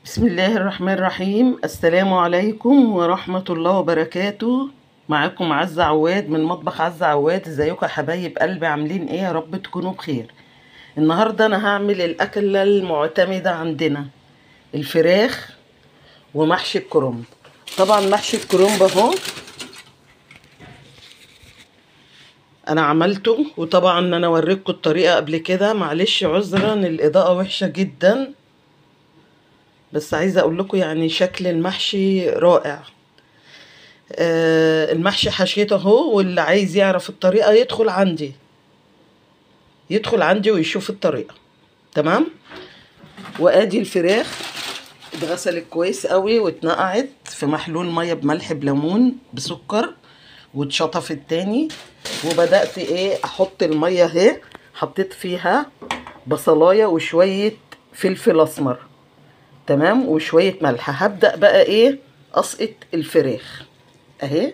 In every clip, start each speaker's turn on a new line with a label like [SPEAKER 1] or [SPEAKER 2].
[SPEAKER 1] بسم الله الرحمن الرحيم. السلام عليكم ورحمة الله وبركاته. معاكم عزة عواد من مطبخ عزة عواد. ازيكم يا حبايب قلبي؟ عاملين ايه؟ يا رب تكونوا بخير. النهاردة انا هعمل الاكلة المعتمدة عندنا، الفراخ ومحشي الكرنب. طبعا محشي الكرنب اهو انا عملته، وطبعا انا وريتكم الطريقة قبل كده. معلش عذرا الاضاءة وحشة جدا، بس عايزه اقول لكم يعني شكل المحشي رائع. المحشي حشيته اهو، واللي عايز يعرف الطريقه يدخل عندي ويشوف الطريقه. تمام. وادي الفراخ اتغسلت كويس قوي واتنقعت في محلول ميه بملح بليمون بسكر واتشطفت تاني. وبدات احط الميه اهي، حطيت فيها بصلايه وشويه فلفل اسمر، تمام، وشويه ملح. هبدا بقى اسقط الفراخ اهي.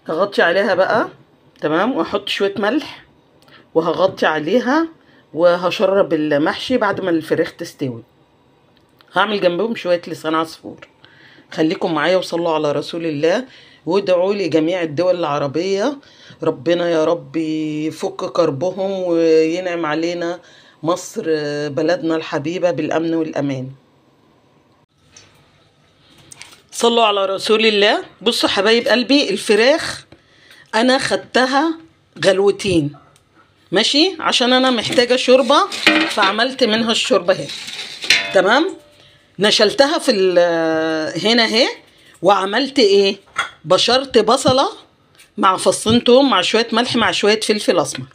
[SPEAKER 1] هغطي عليها بقى، تمام، واحط شويه ملح وهغطي عليها وهشرب المحشي بعد ما الفراخ تستوي. هعمل جنبهم شويه لسان عصفور. خليكم معايا وصلوا على رسول الله، وادعوا لي جميع الدول العربيه، ربنا يا رب يفك كربهم وينعم علينا مصر بلدنا الحبيبه بالامن والامان. صلوا على رسول الله. بصوا حبايب قلبي، الفراخ انا خدتها غلوتين ماشي، عشان انا محتاجه شوربه فعملت منها الشوربه اهي. تمام. نشلتها في هنا اهي، وعملت بشرت بصله مع فصين توم مع شويه ملح مع شويه فلفل اسمر.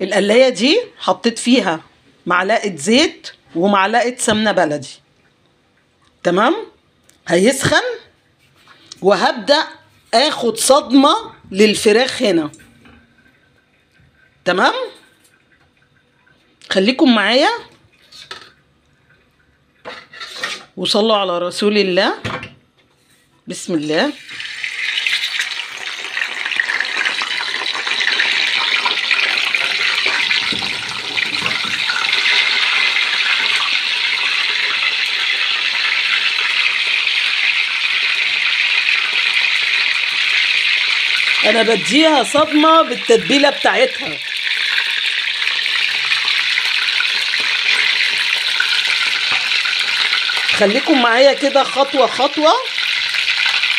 [SPEAKER 1] القلايه دي حطيت فيها معلقه زيت ومعلقه سمنه بلدي. تمام. هيسخن وهبدا اخد صدمه للفراخ هنا. تمام. خليكم معايا وصلوا على رسول الله. بسم الله. انا بديها صدمه بالتتبيله بتاعتها. خليكم معايا كده خطوه خطوه.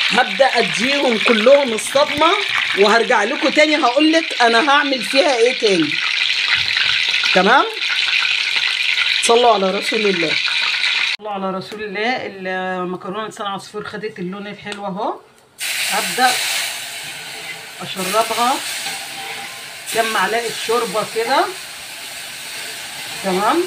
[SPEAKER 1] هبدا اديهم كلهم الصدمه وهرجع لكم تاني هقولك انا هعمل فيها ايه تاني. تمام. صلوا على رسول الله. صلوا على رسول الله. المكرونه لسان عصفور خدت اللون الحلو اهو. هبدا اشربها كام معلقه شوربه كده. تمام.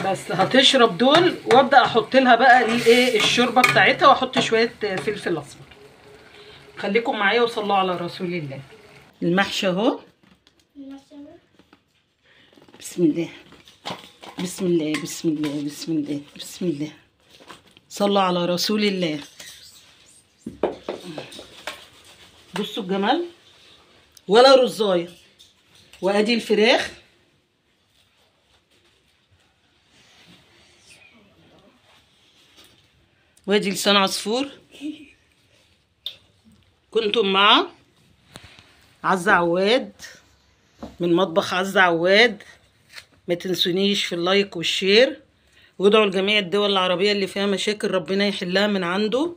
[SPEAKER 1] بس هتشرب دول وابدا احط لها بقى الشوربه بتاعتها، واحط شويه فلفل اسمر. خليكم معايا وصلوا على رسول الله. المحشي اهو. بسم الله بسم الله بسم الله بسم الله بسم الله. صلوا على رسول الله. بصوا الجمال، ولا رزايه. وادي الفراخ، وادي لسان عصفور. كنتم مع عزة عواد من مطبخ عزة عواد. ما تنسونيش في اللايك والشير، وادعوا لجميع الدول العربية اللي فيها مشاكل ربنا يحلها من عنده.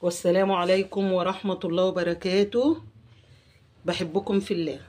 [SPEAKER 1] والسلام عليكم ورحمة الله وبركاته. بحبكم في الله.